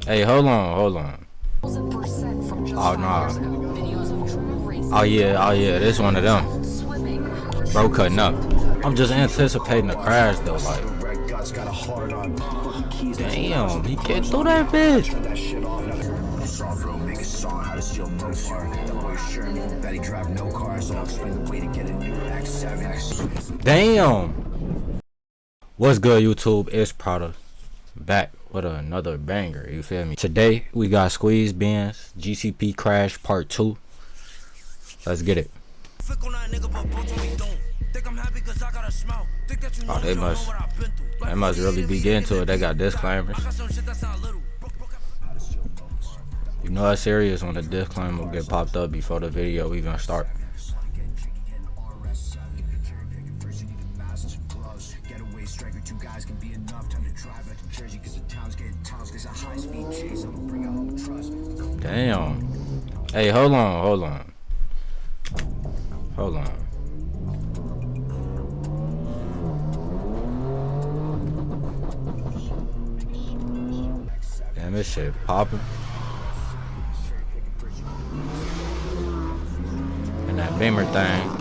Hey, hold on. Oh, nah. Oh, yeah, this one of them. Bro cutting up. I'm just anticipating a crash, though, like. Damn, he can't do that bitch. Damn. What's good, YouTube? It's Prada back with another banger, you feel me? Today we got squeeze.brnz GCP crash part 2. Let's get it. Oh, they must really be getting to it. They got disclaimers. You know that's serious when the disclaimer will get popped up before the video even start. Damn. Hey, hold on. Damn, this shit popping. And that beamer thing.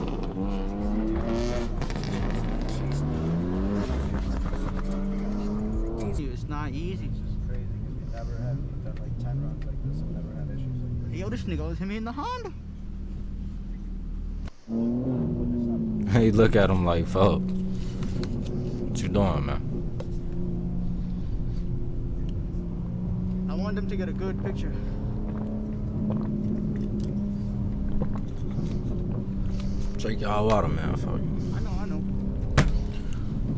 It's not easy. It's just crazy because we never had, we've done like 10 runs like this and never had issues like this. Yo, this nigga was him in the Honda. Hey, look at him like, fuck. What you doing, man? I want them to get a good picture. Drink y'all water, man, fuck you. I know.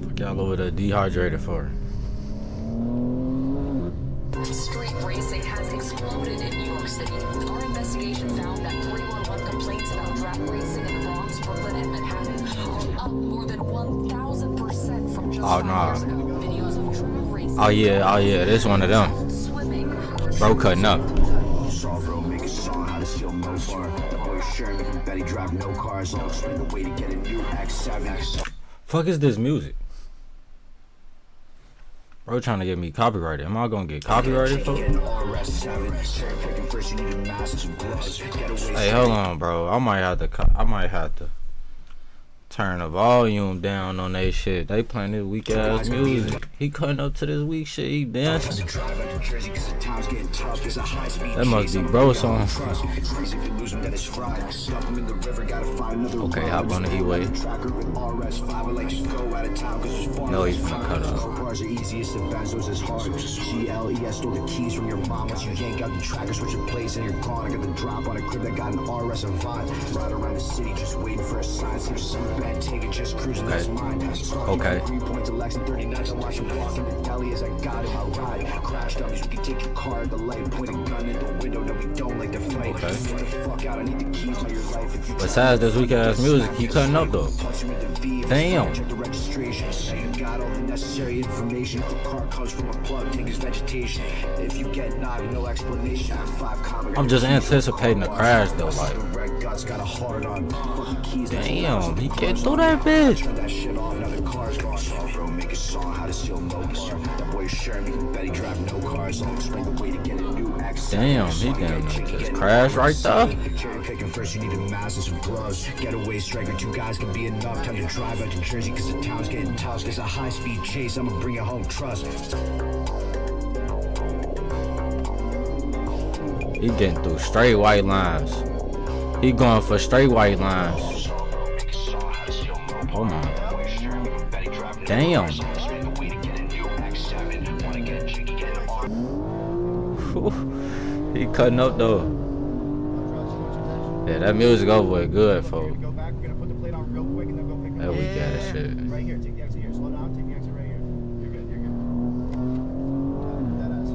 Fuck y'all over there dehydrated for. Street racing has exploded in New York City. Our investigation found that 311 complaints about drag racing in the Bronx, Brooklyn, and Manhattan are up more than 1,000% from just 5 years ago. Videos of drag racing. Oh yeah, this one of them. Bro cutting up. Fuck is this music? Bro trying to get me copyrighted. Am I gonna get copyrighted for it? Hey, hold on, bro. I might have to turn the volume down on they shit. They playing this weak ass music. He cutting up to this weak shit. He dancing. That must be bro song. Okay, hop on the E-way. No, he's gonna cut up. Stole the keys from your mom. Once you yank out the tracker, switch your place and you're gone. I got the drop on a crib that got an RS and vibe. Ride around the city just waiting for a sign. See some bad take it, just cruising this mind. Okay. 3 points to Lex and 39 to watch him walk in the deli as I got in my ride. Crash dummies, we can take your car at the light. Point a gun in the window, no we don't like to fight. Okay. Get the fuck out, I need the keys to your life. If you Besides this weak ass music, he cutting up though. Damn. check the registration. So you got all the necessary information. The car comes from a plug, take his vegetation. If you get knocked, no explanation. I'm just anticipating a crash though, like. Damn, he can't do that bitch. Damn, he damn just crashed right there. First you need a mask and some gloves. Getaway striker, 2 guys can be enough. Time to drive out to Jersey cause the town's getting tough. It's a high-speed chase, I'ma bring it home, trust. He getting through straight white lines. He going for straight white lines. Hold on. Damn. He cutting up though. Yeah, that music over with good, folks. That weak ass shit. Right here, take the exit here. Slow down, take the exit right here. You're good. That ass,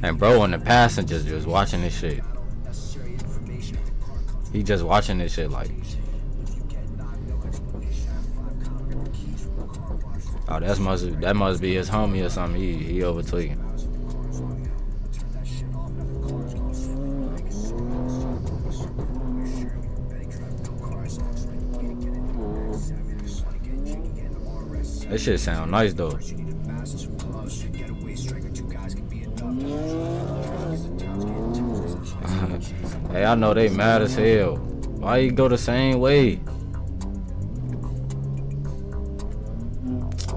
yeah. And bro on the passengers just watching this shit. He just watching this shit like. Oh, that must be his homie or something. He over tweaking. This shit sound nice though. Hey, I know they mad as hell. Why you go the same way?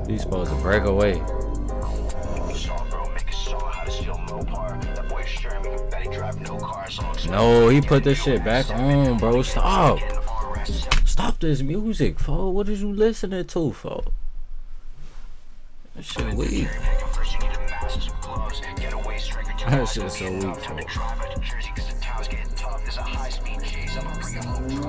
You supposed to break away. No, he put this shit back on, bro. Stop. Stop this music, fo. What is you listening to, fo? That shit weak. That shit's so weak, fo.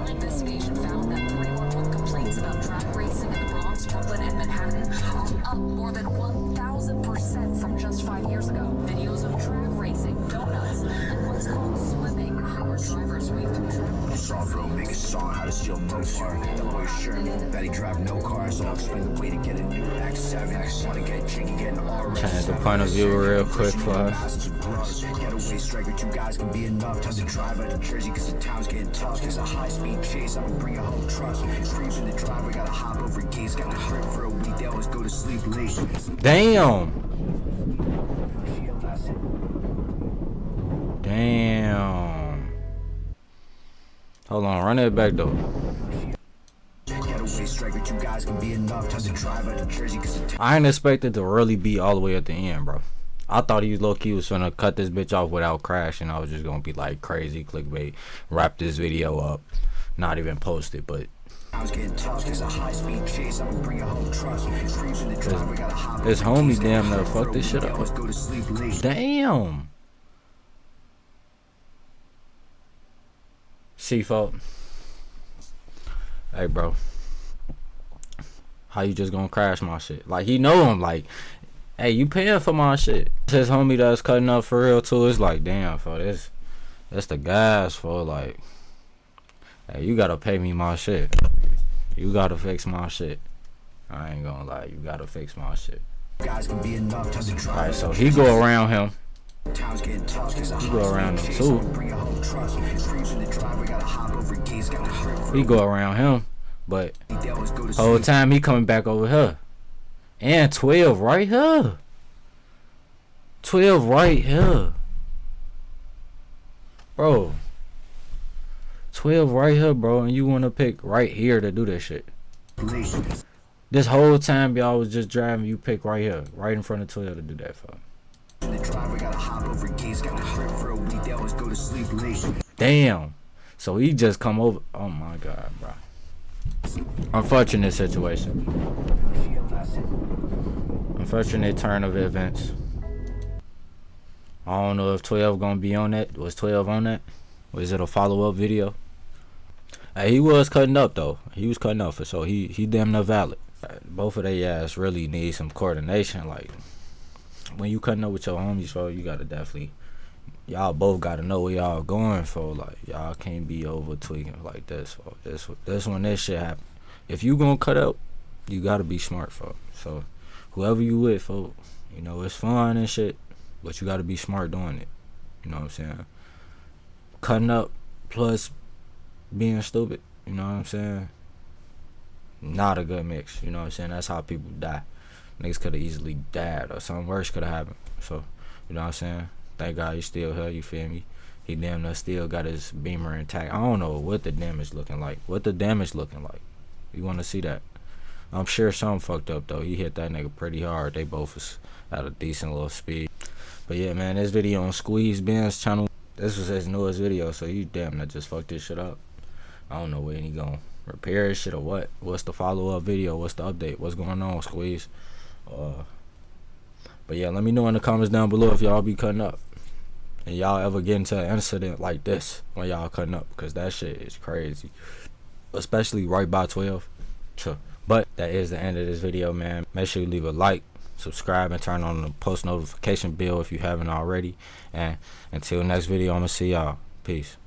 Investigation found that 311 complaints about drag racing in the Bronx, Brooklyn, and Manhattan are up more than 1,000% from just 5 years ago. Videos of drag racing, donuts, and what's called swimming, where drivers wave to Soft road, make a song, how to steal Mopar. That boy Sherman, that he drive no car, so I'll explain the way to get a new X7. Wanna get jiggy, get an RS. Change the point of view real quick for us. Getaway striker, 2 guys can be enough. Time to drive out of Jersey, cause the town's getting tough. There's a high-speed chase, I'm gonna bring a home trust. Screams in the driveway, gotta hop over gates. Got a trip for a week, they always go to sleep late. Damn. Damn. Hold on, run it back though. Getaway striker, 2 guys can be enough. Time to drive out of Jersey, cause the I ain't expected to really be all the way at the end, bro. I thought he was low-key was finna cut this bitch off without crashing. I was just gonna be like crazy clickbait, wrap this video up, not even post it, but his homie damn near fucked this shit up. Damn. C-fault. Hey, bro. How you just gonna crash my shit? Like, he know him. Like, hey, you paying for my shit. His homie that's cutting up for real, too. It's like, damn, for this. That's the gas, for like, hey, you gotta pay me my shit. You gotta fix my shit. I ain't gonna lie. You gotta fix my shit. Alright, so he go around him. He go around him, too. He go around him, but whole time he coming back over here. And 12 right here. 12 right here. Bro. 12 right here, bro. And you want to pick right here to do this shit. This whole time y'all was just driving, you pick right here. Right in front of 12 to do that for. Damn. So he just come over. Oh my god, bro. Unfortunate situation. Unfortunate turn of events. I don't know if 12 gonna be on that. Was 12 on that? Was it a follow-up video? Hey, he was cutting up though. He was cutting up for sure. He damn near valid. Both of they ass really need some coordination. Like, when you cutting up with your homies, bro, you gotta definitely, y'all both gotta know where y'all going for. Like, y'all can't be over tweaking like this. For this when this shit happen. If you gonna cut up, you gotta be smart, for. So whoever you with, for, you know, it's fun and shit, but you gotta be smart doing it. You know what I'm saying? Cutting up plus being stupid. You know what I'm saying? Not a good mix. You know what I'm saying? That's how people die. Niggas could have easily died or something worse could have happened. So, you know what I'm saying? Thank God he's still here, you feel me? He damn near still got his beamer intact. I don't know what the damage looking like. You want to see that? I'm sure something fucked up though. He hit that nigga pretty hard. They both was at a decent little speed. But yeah, man, this video on squeeze.brnz channel. This was his newest video, so you damn near just fucked this shit up. I don't know when he gonna repair his shit or what. What's the follow-up video? What's the update? What's going on, Squeeze? But yeah, let me know in the comments down below if y'all be cutting up and y'all ever get into an incident like this when y'all cutting up, because that shit is crazy, especially right by 12. But that is the end of this video, man. Make sure you leave a like, subscribe, and turn on the post notification bell if you haven't already. And until next video, I'm gonna see y'all. Peace.